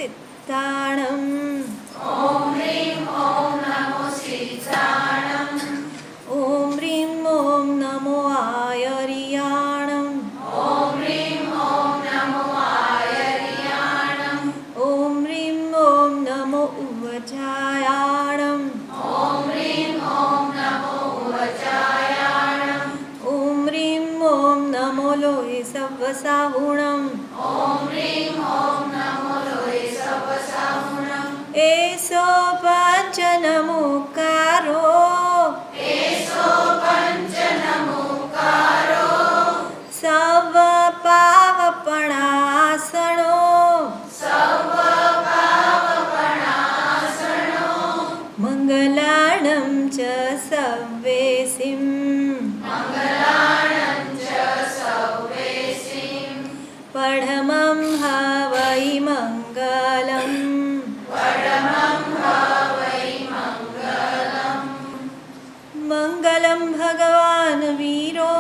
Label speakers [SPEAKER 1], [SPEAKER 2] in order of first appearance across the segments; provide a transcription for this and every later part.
[SPEAKER 1] सिद्धाणम्
[SPEAKER 2] ॐ ह्रीं ॐ नमो सिद्धाणम्
[SPEAKER 1] ॐ ह्रीं ॐ नमो आयर्याणम्
[SPEAKER 2] ॐ ह्रीं ॐ नमो आयर्याणम्
[SPEAKER 1] ॐ ह्रीं ॐ नमो उवजायाणम्
[SPEAKER 2] ॐ ह्रीं ॐ नमो उवजायाणम्
[SPEAKER 1] ॐ ह्रीं ॐ नमो लोहिसव्वसाहुणम्
[SPEAKER 2] ॐ ह्रीं ॐ नमो लोहिसव्वसाहुणम्
[SPEAKER 1] एषो पञ्चनमुकारो
[SPEAKER 2] एषो पञ्चनमुकारो
[SPEAKER 1] सर्वपावपणासनो
[SPEAKER 2] सर्वपावपणासनो
[SPEAKER 1] मङ्गलानं च सव्येसिं
[SPEAKER 2] मङ्गलानं च सव्येसिं
[SPEAKER 1] परमं हवै मङ्गलम्
[SPEAKER 2] परमं हवै मङ्गलम्
[SPEAKER 1] मङ्गलं भगवान् वीरो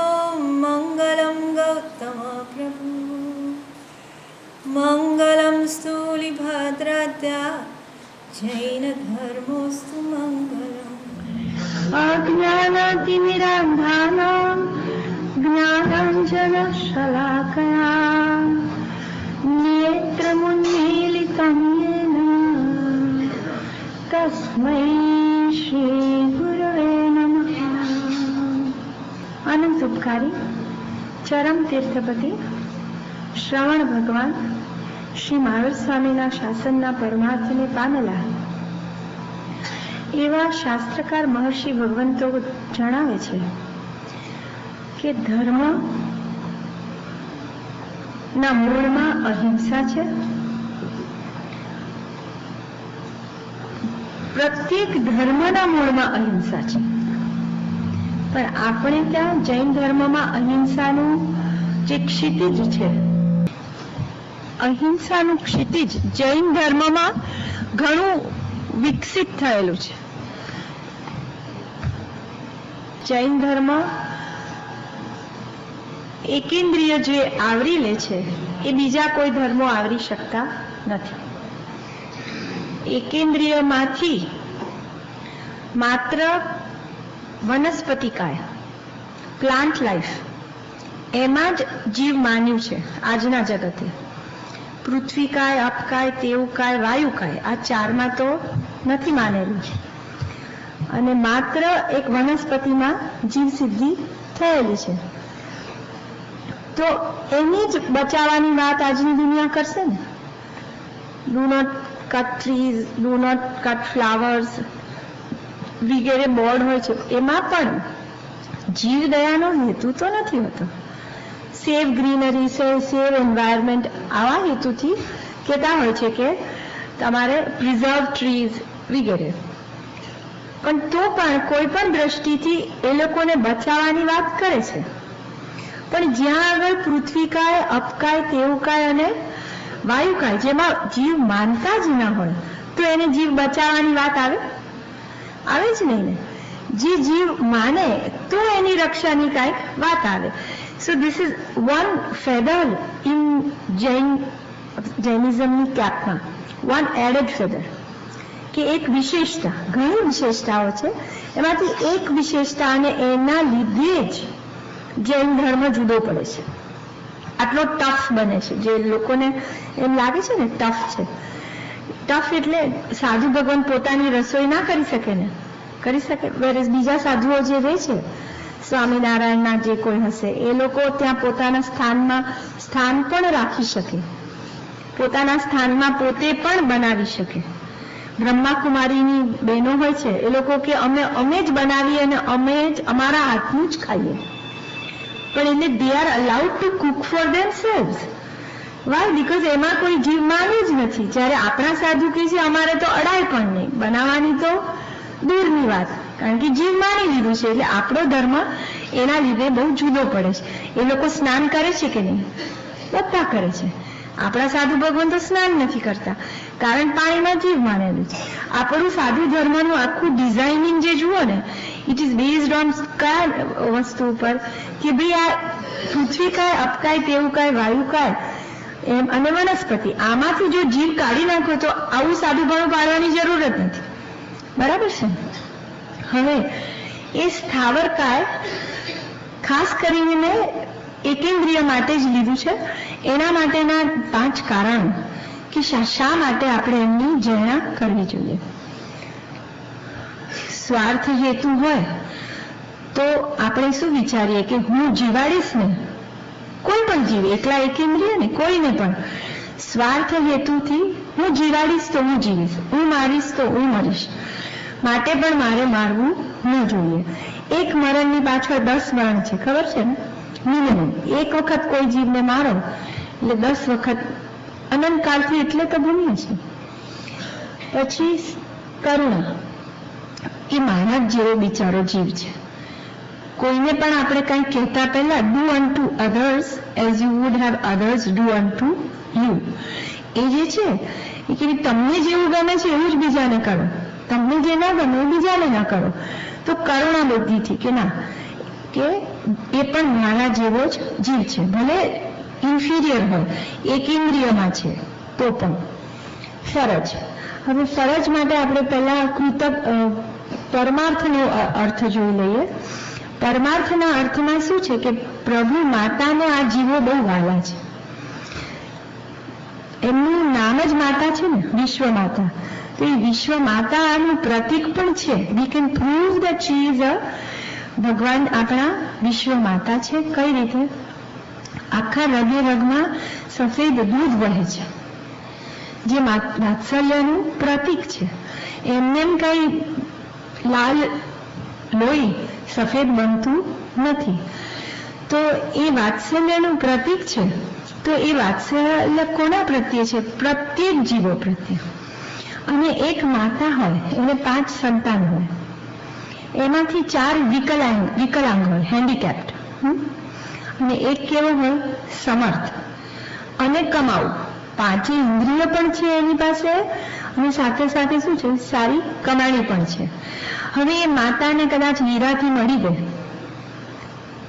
[SPEAKER 1] मङ्गलं गौतम प्रभु मङ्गलं स्थूलिभद्राद्या जैनधर्मोऽस्तु मङ्गलम्
[SPEAKER 3] अज्ञानातिमिरान्धानां ज्ञानाञ्जनशलाकया नेत्रमुन्मीलितं येन तस्मै श्रीगुरवे नमः। આનંદ ઉપકારી ચરમ તીર્થપતિ શ્રવણ ભગવાન શ્રી મહાવીર સ્વામીના શાસનના પરમાર્થને પામેલા એવા શાસ્ત્રકાર મહર્ષિ ભગવંતો જણાવે છે કે ધર્મ ના મૂળમાં અહિંસા છે. પ્રત્યેક ધર્મના મૂળમાં અહિંસા છે, પણ આપણે ત્યાં જૈન ધર્મમાં અહિંસાનું જે ક્ષિતિજ છે, અહિંસાનું ક્ષિતિજ જૈન ધર્મમાં ઘણું વિકસિત થયેલું છે. જૈન ધર્મ એકેન્દ્રિય જે આવરી લે છે એ બીજા કોઈ ધર્મો આવરી શકતા નથી. એકેન્દ્રિયમાંથી માત્ર વનસ્પતિકાય પ્લાન્ટ લાઈફ એમાં જ જીવ માન્યું છે આજના જગતે. પૃથ્વીકાય, અપકાય, તેવુકાય, વાયુકાય આ ચારમાં તો નથી માનેલું અને માત્ર એક વનસ્પતિમાં જીવ સિદ્ધિ થયેલી છે. તો એની જ બચાવવાની વાત આજની દુનિયા કરશે ને. Do not cut trees, do not cut flowers વગેરે બોર્ડ હોય છે, એમાં પણ જીવ દયાનો હેતુ તો નથી હોતો. સેવ ગ્રીનરી, સેવ એન્વાયરમેન્ટ આવા હેતુથી કહેતા હોય છે કે તમારે પ્રિઝર્વ ટ્રીઝ વગેરે. પણ તો પણ કોઈ પણ દ્રષ્ટિથી એ લોકોને બચાવવાની વાત કરે છે. પણ જ્યાં આગળ પૃથ્વીકાય, અપકાય, તેવુકાય અને વાયુકાય જેમાં જીવ માનતા જ ના હોય તો એને જીવ બચાવવાની વાત આવે જ નહીં ને. જે જીવ માને તો એની રક્ષાની કાંઈક વાત આવે. So this is one feather in જૈનિઝમની કેપમાં, વન એડેડ ફેધર કે એક વિશેષતા, ઘણી વિશેષતાઓ છે, એમાંથી એક વિશેષતા અને એના લીધે જ જૈન ધર્મ જુદો પડે છે, આટલો ટફ બને છે. જે લોકોને એમ લાગે છે ને ટફ છે, ટફ એટલે સાધુ ભગવાન પોતાની રસોઈ ના કરી શકે ને, કરી શકે. વેરેઝ બીજા સાધુઓ જે રહે છે, સ્વામિનારાયણના જે કોઈ હશે, એ લોકો ત્યાં પોતાના સ્થાન પણ રાખી શકે, પોતાના સ્થાનમાં પોતે પણ બનાવી શકે. બ્રહ્માકુમારીની બહેનો હોય છે, એ લોકો કે અમે જ બનાવીએ અને અમે જ અમારા હાથનું જ ખાઈએ. પણ એટલે they are allowed to cook for themselves. Why? Because એમાં કોઈ જીવ માને જ નથી. જ્યારે આપણા સાધુ કહે છે અમારે તો અડાય પણ નહીં, બનાવવાની તો દૂરની વાત, કારણ કે જીવ માની લીધું છે. એટલે આપણો ધર્મ એના લીધે બહુ જુદો પડે છે. એ લોકો સ્નાન કરે છે કે નહીં? બધા કરે છે. આપણા સાધુ ભગવાન તો સ્નાન નથી કરતા, કારણ પાણીમાં જીવ માનેલું છે. આપણું સાધુ ધર્મનું આખું ડિઝાઇનિંગ જે જુઓ ને, ઇટ ઇઝ બેઝડ ઓન કયા વસ્તુ ઉપર કે ભાઈ આ પૃથ્વીકાય, અપકાય, તેવુકાય, વાયુકાય એમ અને વનસ્પતિ. આમાંથી જો જીવ કાઢી નાખો તો આવું સાદુપણું પાડવાની જરૂર જ નથી. બરાબર છે. હવે એ સ્થાવરકાય ખાસ કરીને એકેન્દ્રિય માટે જ લીધું છે. એના માટેના 5 કારણો કે શા માટે આપણે એમની જયણા કરવી જોઈએ. સ્વાર્થ હેતુ હોય તો આપણે શું વિચારીએ કે હું જીવાડીશ ને, કોઈ પણ જીવ, એકલા એકેન્દ્રિય ને કોઈને પણ સ્વાર્થ હેતુથી હું જીવાડીશ તો હું જીવીશ, હું મારીશ તો હું મરીશ, માટે પણ મારે મારવું ન જોઈએ. એક મરણની પાછળ 10 મરણ છે, ખબર છે ને? મિનિમમ એક વખત કોઈ જીવને મારો એટલે 10 વખત અનંતકાળથી, એટલે તો ભૂમીએ છે. પછી કરુણા, એ મારા જ જેવો બિચારો જીવ છે. કોઈને પણ આપણે કંઈ કહેતા પહેલા do unto others as you would have others do unto you. એ જે છે એ કે તમને જેવું ગમે છે એવું જ બીજાને કરો, તમને જે ના ગમે એ બીજાને ના કરો. તો કરુણા બુદ્ધિથી કે ના, કે એ પણ મારા જેવો જ જીવ છે, ભલે ઇન્ફિરિયર હોય, એકેન્દ્રિયમાં છે તો પણ. ફરજ, હવે ફરજ માટે આપણે પહેલા પરમાર્થનો અર્થ જોઈ લઈએ. પરમાર્થના અર્થમાં શું છે કે પ્રભુ માતાને આ જીવો બહુ વાલા છે. એમનું નામ જ માતા છે ને, વિશ્વ માતા. તો એ વિશ્વ માતા આનું પ્રતીક પણ છે. We can prove that she is a ભગવાન આપણા વિશ્વ માતા છે. કઈ રીતે? આખા રગે રગમાં સફેદ દૂધ વહે છે, જે વાત્સલ્યનું પ્રતીક છે. એમને કઈ લાલ લોહી સફેદ બનતું નથી. તો એ વાત્સલ્યનું પ્રતીક છે. તો એ વાત્સલ્ય કોના પ્રત્યે છે? પ્રત્યેક જીવો પ્રત્યે. અને એક માતા હોય એને 5 સંતાન હોય, એમાંથી 4 વિકલાંગ હોય, હેન્ડીકેપ્ડ, અને એક કેવો હોય? સમર્થ અને કમાવું. 5 ઇન્દ્રિય પણ છે એની પાસે, અને સાથે સાથે શું છે? સારી કમાણી પણ છે. હવે એ માતાને કદાચ વીરાથી મળી ગઈ,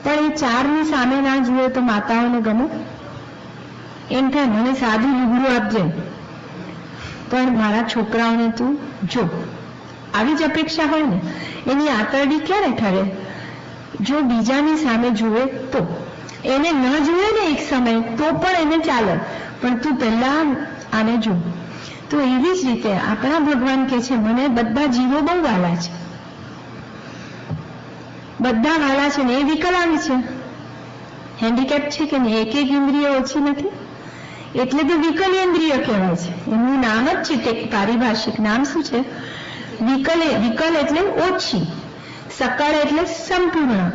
[SPEAKER 3] પણ એ 4ની સામે ના જુએ તો માતાઓને ગમે? એમ થાય મને સાદું લુગડું આપજે, પણ મારા છોકરાઓને તું જો. આવી જ અપેક્ષા હોય ને. એની આંતરડી ક્યારે ઠરે? જો બીજાની સામે જુએ તો. એને ન જુએ ને એક સમય તો પણ એને ચાલે, પણ તું પહેલા આને જો. તો એવી જ રીતે આપણા ભગવાન કે છે મને બધા જીવો બહુ વાલા છે, બધા વાલા છે ને. એ વિકલાંગ છે, હેન્ડીકેપ છે કે નહીં, એક ઇન્દ્રિય ઓછી નથી, એટલે તો વિકલેન્દ્રિય કહેવાય છે. એનું નામ જ છે, તે પારિભાષિક નામ શું છે? વિકલ એટલે ઓછી, સકળ એટલે સંપૂર્ણ.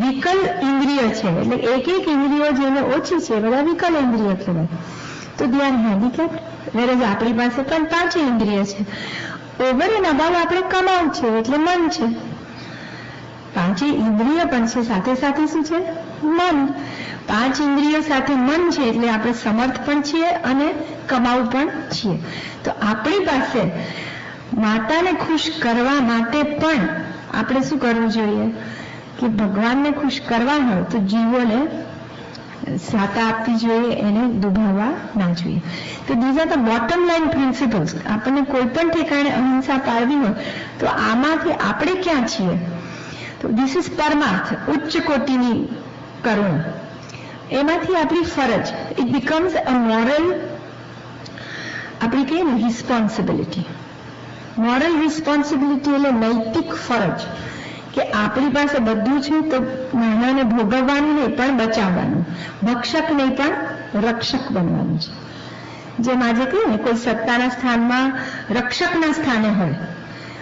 [SPEAKER 3] વિકલ ઇન્દ્રિય છે એટલે એક ઇન્દ્રિયો જેને ઓછી છે બધા વિકલ ઇન્દ્રિય કહેવાય. તો દે આર હેન્ડીકેપ. વેરેજ આપણી પાસે પણ 5 ઇન્દ્રિય છે. ઓવર એન્ડ અબાવ આપણે કમાવું છે એટલે મન છે. 5 ઇન્દ્રિય પણ છે, સાથે સાથે શું છે? મન. 5 ઇન્દ્રિયો સાથે મન છે એટલે આપણે સમર્થ પણ છીએ અને કમાવું પણ છીએ. તો આપણી પાસે માતાને ખુશ કરવા માટે પણ આપણે શું કરવું જોઈએ? કે ભગવાનને ખુશ કરવા હોય તો જીવોને સાતા આપવી જોઈએ, એને દુભાવવા ના જોઈએ. તો these are the bottom line principles. આપણને કોઈ પણ ઠેકાણે અહિંસા પાળવી હોય તો આમાંથી આપણે ક્યાં છીએ? તો ધીસ ઇઝ પરમાર્થ, ઉચ્ચ કોટીની કરુણા. એમાંથી આપણી ફરજ, ઇટ બીકમ્સ અ મોરલ, આપણી કહીએ ને રિસ્પોન્સિબિલિટી. મોરલ રિસ્પોન્સિબિલિટી એટલે નૈતિક ફરજ, કે આપણી પાસે બધું છે તો નાનાને ભોગવવાનું નહીં પણ બચાવવાનું, ભક્ષક નહીં પણ રક્ષક બનવાનું છે. જેમ આજે કહીએ ને કોઈ સત્તાના સ્થાનમાં રક્ષકના સ્થાને હોય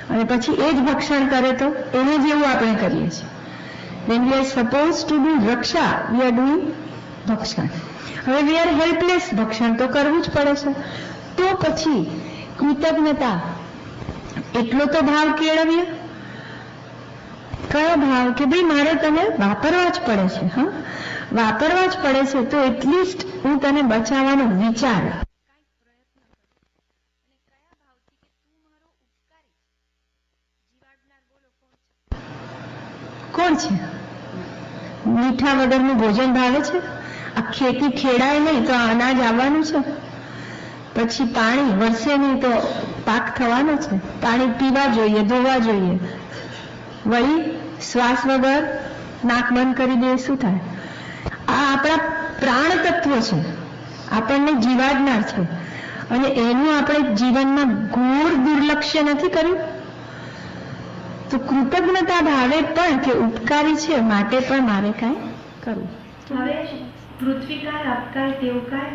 [SPEAKER 3] અને પછી એ જ ભક્ષણ કરે તો એને જેવું આપણે કરીએ છીએ. When we are supposed to do Raksha, we are doing ભક્ષણ. હવે we are helpless, ભક્ષણ તો કરવું જ પડે છે. તો પછી કૃતજ્ઞતા, એટલો તો ભાવ કેળવીએ. કયો ભાવ? કે ભાઈ મારે તને વાપરવા જ પડે છે. હા, વાપરવા જ પડે છે તો એટલીસ્ટ હું તને બચાવવાનો વિચાર. કોણ છે? મીઠા વગરનું ભોજન ભાવે છે? આ ખેતી ખેડાય નહીં તો અનાજ આવવાનું છે, પછી પાણી વરસે નહીં તો પાક થવાનો છે, પાણી પીવા જોઈએ, ધોવા જોઈએ. વળી શ્વાસ વગર નાક બંધ કરી દે શું થાય? આ આપણા પ્રાણ તત્વ છે, આપણને જીવાડનાર છે, અને એનું આપણે જીવનમાં ઘોર દુર્લક્ષ્ય નથી કર્યું. તો કૃતજ્ઞતા ભાવે પણ કે ઉપકારી છે માટે પણ મારે કાંઈ કરવું.
[SPEAKER 4] હવે પૃથ્વીકાય, આપકાય, તેવકાય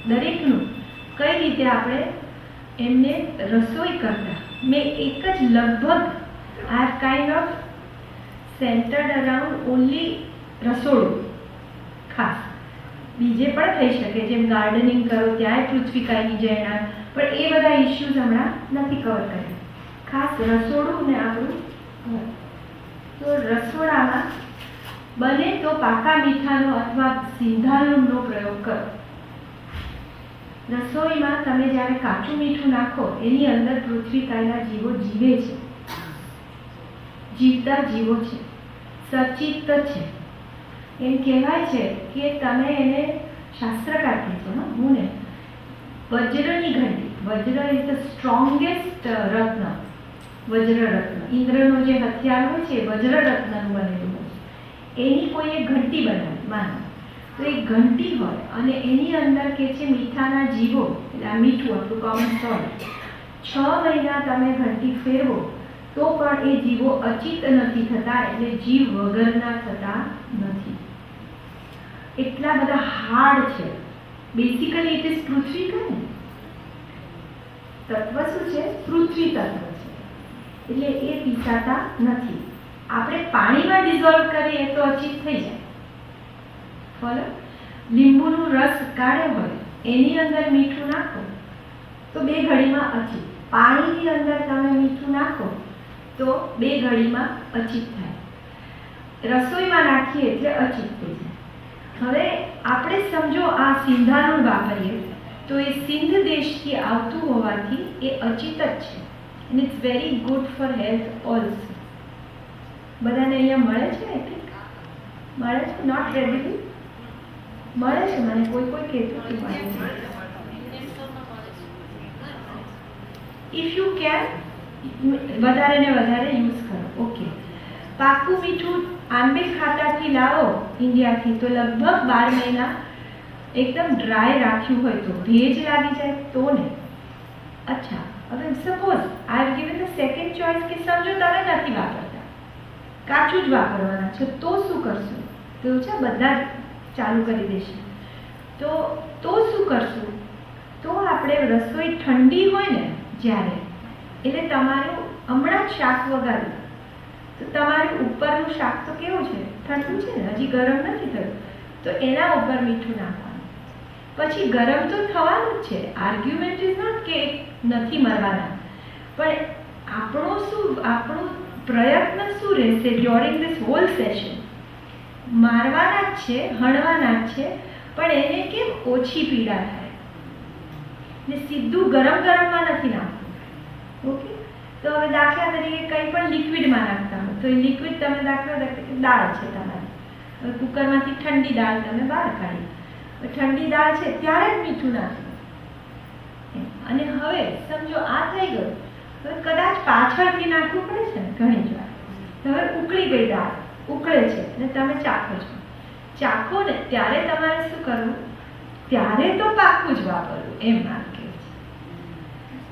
[SPEAKER 4] દરેકનું કઈ રીતે આપણે એમને રસોઈ કરતા. મેં એક જ લગભગ are kind of centred around only રસોડું ખાસ. બીજે પણ થઈ શકે, જેમ ગાર્ડનિંગ કરો ત્યાંય પૃથ્વીકાયની જયના, પણ એ બધા ઇશ્યુઝ હમણાં નથી કવર કર્યા. ખાસ રસોડું ને આપણું ઘર. તો રસોડામાં બને તો પાકા મીઠાનો અથવા સિંધાલુણનો પ્રયોગ કરો. રસોઈમાં તમે જ્યારે કાચું મીઠું નાખો એની અંદર પૃથ્વીકાયના જીવો જીવે છે, જીવતા જીવો છે, સચિત છે. એમ કહેવાય છે કે તમે એને શાસ્ત્રકાર કહે છે, હું ને વજ્રની ઘંટી. વજ્ર ઇઝ ધ સ્ટ્રોંગેસ્ટ રત્ન. વજ્ર રત્ન ઇન્દ્રનો જે હથિયાર હોય છે વજ્ર રત્નનું બનેલું હોય છે. એની કોઈ એક ઘંટી બનાવી માનો તો એ ઘંટી હોય અને એની અંદર કે છે મીઠાના જીવો, એટલે આ મીઠું આપણું કોમન સોલ્ટ. 6 મહિના તમે ઘંટી ફેરવો તો પણ એ જીવો અચિત નથી થતા, એટલે જીવ વગરના થતા નથી. એટલા બધા હાર્ડ છે. બેસિકલી ઇટ ઇઝ પૃથ્વી કહે તત્વ શું છે? પૃથ્વી તત્વ છે, એટલે એ પીસાતા નથી. આપણે પાણીમાં ડિઝોલ્વ કરીએ તો અચિત થઈ જાય. ફોલો. લીંબુનો રસ કાઢ્યો હોય એની અંદર મીઠું નાખો તો 2 ઘડીમાં અચિત. પાણીની અંદર તમે મીઠું નાખો તો 2 ઘડીમાં અચિત થાય. રસોઈમાં નાખીએ એટલે અચિત થઈ જાય. હવે આપણે સમજો આ સિંધાલુણ વાપરીએ તો એ સિંધ દેશથી આવતું હોવાથી એ અચિત જ છે, and it's very good for health also. બધાને અહીંયા મળે છે? આઈ થિંક મળે છે. નોટ રેડીલી મળે છે. મને કોઈ કહેતું કે મળે છે. ઇફ યુ કેન વધારે ને વધારે યુઝ કરો. ઓકે. પાકું મીઠું આંબે ખાતાથી લાવો ઇન્ડિયાથી તો લગભગ 12 મહિના એકદમ ડ્રાય રાખ્યું હોય તો ભેજ લાગી જાય તો ને. અચ્છા, હવે suppose I have given the second choice કે સમજો તમે નથી વાપરતા, કાચું જ વાપરવાના છે, તો શું કરશું? તો છે બધા ચાલુ કરી દેશે. તો શું કરશું? તો આપણે રસોઈ ઠંડી હોય ને જ્યારે, એટલે તમારું હમણાં જ શાક વગાડ્યું તો તમારું ઉપરનું શાક તો કેવું છે? ઠંડુ છે ને, હજી ગરમ નથી થયું, તો એના ઉપર મીઠું નાખવાનું. પછી ગરમ તો થવાનું જ છે. આર્ગ્યુમેન્ટ ઇઝ નોટ કે નથી મરવાના, પણ આપણો પ્રયત્ન શું રહેશે ડ્યુરિંગ ધીસ હોલ સેશન? મારવાના જ છે, હણવાના જ છે, પણ એને કેમ ઓછી પીડા થાય ને સીધું ગરમમાં નથી નાખવું. ઓકે. તો હવે દાખલા તરીકે કંઈ પણ લિક્વિડમાં નાખતા હોય તો એ લિક્વિડ તમે દાખલા તરીકે દાળ છે તમારી, હવે કુકરમાંથી ઠંડી દાળ તમે બહાર કાઢી, ઠંડી દાળ છે ત્યારે જ મીઠું નાખ્યું. અને હવે સમજો આ થઈ ગયું, હવે કદાચ પાછળથી નાખવું પડે છે ને ઘણી જ વાર. હવે ઉકળી ગઈ દાળ, ઉકળે છે અને તમે ચાખો છો. ચાખો ને ત્યારે તમારે શું કરવું? ત્યારે તો પાકું જ વાપરવું. એમ વાત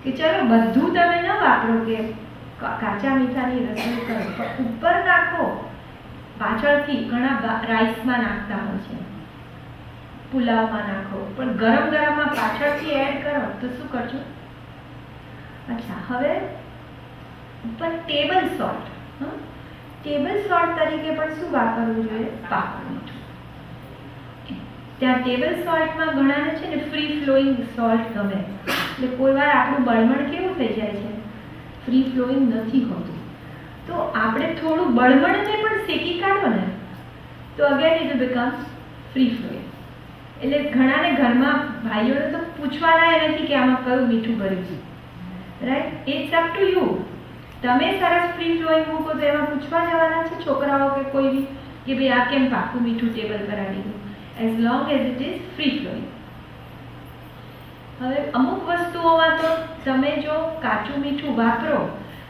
[SPEAKER 4] કે ચલો બધું તમે ન વાપરો કે કાચા મીઠાની રસોઈ કરો, પણ ઉપર નાખો. પાછળથી ઘણા રાઈસમાં નાખતા હોય છે, પુલાવમાં નાખો, પણ ગરમમાં પાછળથી એડ કરો તો શું કરજો? અચ્છા, હવે ઉપર ટેબલ સોલ્ટ. ટેબલ સોલ્ટ તરીકે પણ શું વાપરવું જોઈએ? પાકું મીઠું. ત્યાં ટેબલ સોલ્ટમાં ઘણાને છે ને ફ્રી ફ્લોઈંગ સોલ્ટ ગમે, એટલે કોઈ વાર આપણું બળમણ કેવું થઈ જાય છે? ફ્રી ફ્લોઈંગ નથી હોતું. તો આપણે થોડું બળમણને પણ શેકી કાઢો ને તો again it becomes free flowing. એટલે ઘણાને ઘરમાં ભાઈઓને તો પૂછવાના નથી કે આમાં કયું મીઠું ભર્યું છે. Right? It's up to you. તમે સરસ ફ્રી ફ્લોઈંગ મૂકો તો એમાં પૂછવા જવાના છે છોકરાઓ કે કોઈ બી કે ભાઈ આ કેમ પાકું મીઠું ટેબલ પર આવી ગયું? As long as it is free flowing. હવે અમુક વસ્તુઓમાં તો તમે જો કાચું મીઠું વાપરો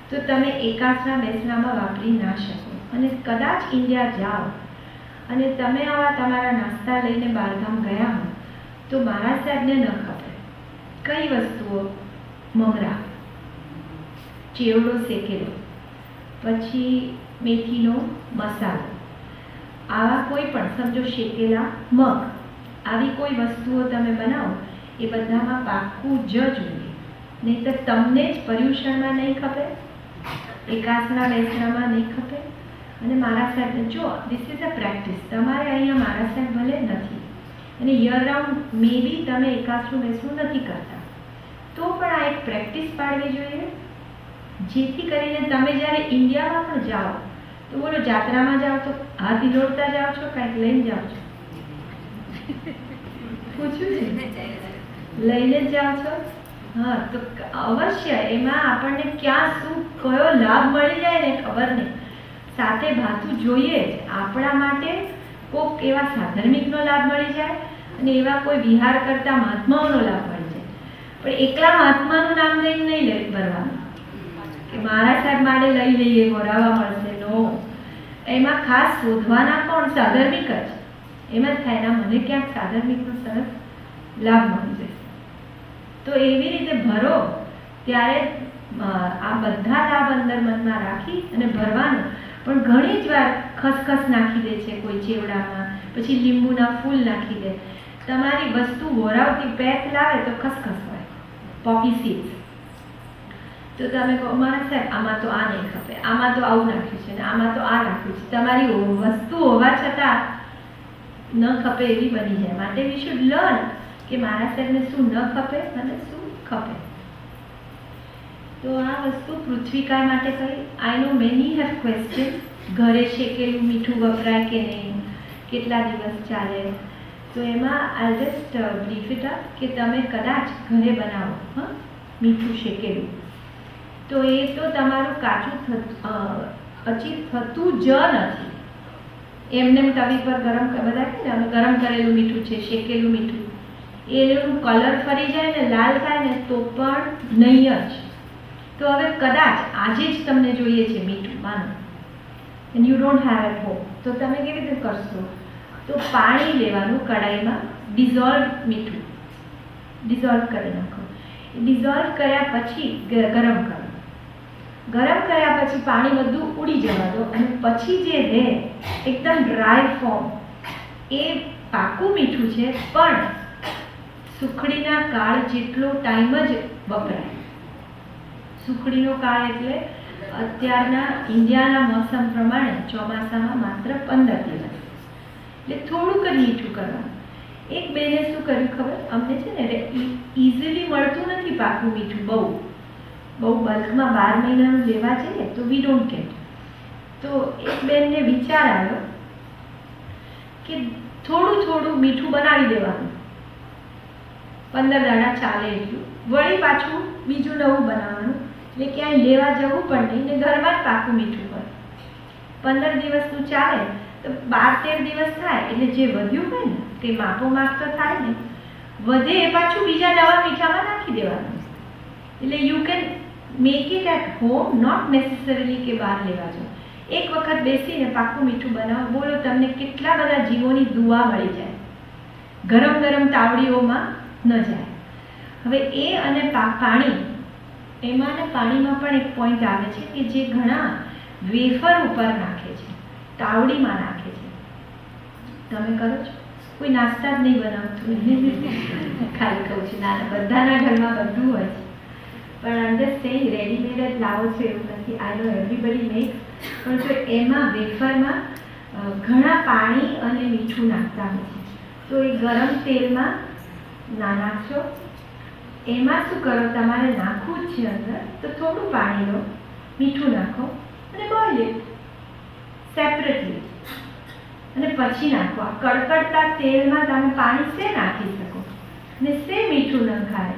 [SPEAKER 4] તો તમે એકાસરા બેસરામાં વાપરી ના શકો. અને કદાચ ઇન્ડિયા જાઓ અને તમે આવા તમારા નાસ્તા લઈને બહારગામ ગયા હો તો મારા સાહેબને ન ખબર કઈ વસ્તુઓ, મમરા, ચેવડો શેકેલો, પછી મેથીનો મસાલો, આવા કોઈ પણ સમજો શેકેલા મગ, આવી કોઈ વસ્તુઓ તમે બનાવો એ બધામાં પાકું જ જોઈએ, નહીં તો તમને જ પર્યુષણમાં નહીં ખપે, એકાસના બેસનામાં નહીં ખપે. અને મારા સાહેબ જો ધીસ ઇઝ અ પ્રેક્ટિસ. તમારે અહીંયા મારા સાહેબ ભલે નથી અને યર રાઉન્ડ મે બી તમે એકાસનું બેસવું નથી કરતા તો પણ આ એક પ્રેક્ટિસ પાડવી જોઈએ, જેથી કરીને તમે જ્યારે ઇન્ડિયામાં પણ જાઓ તો બોલો જાત્રામાં જાઓ તો હાથ હિલોડતા જાઓ છો, કાંઈક લઈને જાઓ છો? પૂછ્યું છે? લઈને જ જાઓ છો? હા, તો અવશ્ય એમાં આપણને ક્યાં શું કયો લાભ મળી જાય ને ખબર નહીં. સાથે ભાતું જોઈએ જ. આપણા માટે કોઈક એવા સાધર્મિકનો લાભ મળી જાય અને એવા કોઈ વિહાર કરતા મહાત્માઓનો લાભ મળી જાય. પણ એકલા મહાત્માનું નામ લઈને નહીં ભરવાનું કે મારા સાહેબ માટે લઈ લઈએ ભરાવા મળશે. નો, એમાં ખાસ શોધવાના કોણ? સાધર્મિક જ. એમાં જ થાય ના મને ક્યાંક સાધર્મિકનો સરસ લાભ મળી જશે. તો એવી રીતે ભરો ત્યારે આ બધા લાભ અંદર મનમાં રાખી અને ભરવાનું. પણ ઘણી જ વાર ખસખસ નાખી દે છે કોઈ ચેવડામાં, પછી લીંબુના ફૂલ નાખી દે. તમારી વસ્તુ વોરાવતી પેક લાવે તો ખસખસ હોય, પોપી સીડ્સ. તો તમે કહો મારા સાહેબ આમાં તો આ નહીં ખપે, આમાં તો આવું નાખ્યું છે ને આમાં તો આ નાખ્યું છે. તમારી વસ્તુ હોવા છતાં ન ખપે એવી બની જાય. માટે વી શુડ લર્ન કે મારા સાહેબને શું ન ખપે અને શું ખપે. તો આ વસ્તુ પૃથ્વીકા માટે કહી. આઈ નો મેની હેવ ક્વેશ્ચન. ઘરે શેકેલું મીઠું વપરાય કે નહીં, કેટલા દિવસ ચાલે? તો એમાં I just brief it up કે તમે કદાચ ઘરે બનાવો મીઠું શેકેલું તો એ તો તમારું કાચું પછી થતું જ નથી. એમને તવી પર ગરમ બધા કે ને ગરમ કરેલું મીઠું છે, શેકેલું મીઠું, એનું કલર ફરી જાય ને લાલ થાય ને તો પણ નહીં જ. તો હવે કદાચ આજે જ તમને જોઈએ છે મીઠું, માનો, and you don't have at home, તો તમે કેવી રીતે કરશો? તો પાણી લેવાનું કડાઈમાં, ડિઝોલ્વ મીઠું ડિઝોલ્વ કરી નાખો. ડિઝોલ્વ કર્યા પછી ગરમ કરો. ગરમ કર્યા પછી પાણી બધું ઉડી જવા દો અને પછી જે રહે એકદમ ડ્રાય ફોર્મ એ પાકું મીઠું છે, પણ સુખડીના કાળ જેટલો ટાઈમ જ વપરાય. સુખડીનો કાળ એટલે અત્યારના ઇન્ડિયાના મોસમ પ્રમાણે ચોમાસામાં માત્ર 15 દિવસ, એટલે થોડુંક જ મીઠું કરવાનું. એક બેને શું કર્યું ખબર? અમને છે ને ઇઝીલી મળતું નથી પાકું મીઠું, બહુ બલ્કમાં 12 મહિનાનું લેવા જઈએ તો વી ડોન્ટ ગેટ. તો એક બેનને વિચાર આવ્યો કે થોડું થોડું મીઠું બનાવી દેવાનું, 15 દાડા ચાલે એટલું, વળી પાછું બીજું નવું બનાવવાનું, એટલે ક્યાંય લેવા જવું પણ નહીં ને ઘરમાં જ પાકું મીઠું હોય. 15 દિવસનું ચાલે તો 12-13 દિવસ થાય એટલે જે વધ્યું હોય ને તે માપો માપ તો થાય ને, વધે એ પાછું બીજા નવા મીઠામાં નાખી દેવાનું. એટલે you can make it at home, not necessarily કે બહાર લેવા જાઓ. એક વખત બેસીને પાકું મીઠું બનાવો, બોલો તમને કેટલા બધા જીવોની દુઆ મળી જાય. ગરમ ગરમ તાવડીઓમાં ન જાય. હવે એ અને પાણી, એમાં ને પાણીમાં પણ એક પોઈન્ટ આવે છે કે જે ઘણા વેફર ઉપર નાખે છે, તાવડીમાં નાખે છે. તમે કરો છો? કોઈ નાસ્તા જ નહીં બનાવતું, ખાલી કહું છું. ના, બધાના ઘરમાં બધું હોય છે, પણ આઈ એમ જસ્ટ સેઇંગ રેડીમેડ જ લાવો છો એવું નથી. આઈ નો એવરીબડી મેક્સ, પણ જો એમાં વેફરમાં ઘણા પાણી અને મીઠું નાખતા હોય છે. તો એ ગરમ તેલમાં ના નાખશો. એમાં શું કરો, તમારે નાખવું જ છે અંદર, તો થોડું પાણી લો, મીઠું નાખો અને બોઇલ ઇટ સેપરેટલી, અને પછી નાખો. આ કડકડતા તેલમાં તમે પાણી સે નાખી શકો ને સે મીઠું ન ખાય.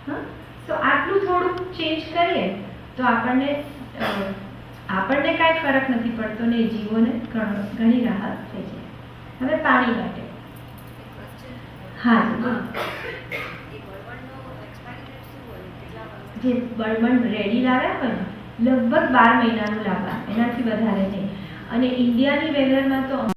[SPEAKER 4] હા, તો આટલું થોડું ચેન્જ કરીએ તો આપણને કાંઈ ફરક નથી પડતો ને જીવોને ઘણી રાહત થઈ જાય. હવે પાણી માટે હા જે બળવંત રેડી લાવ્યા હોય ને લગભગ 12 મહિનાનું લાવવા, એનાથી વધારે નહીં. અને ઇન્ડિયાની વેધરમાં તો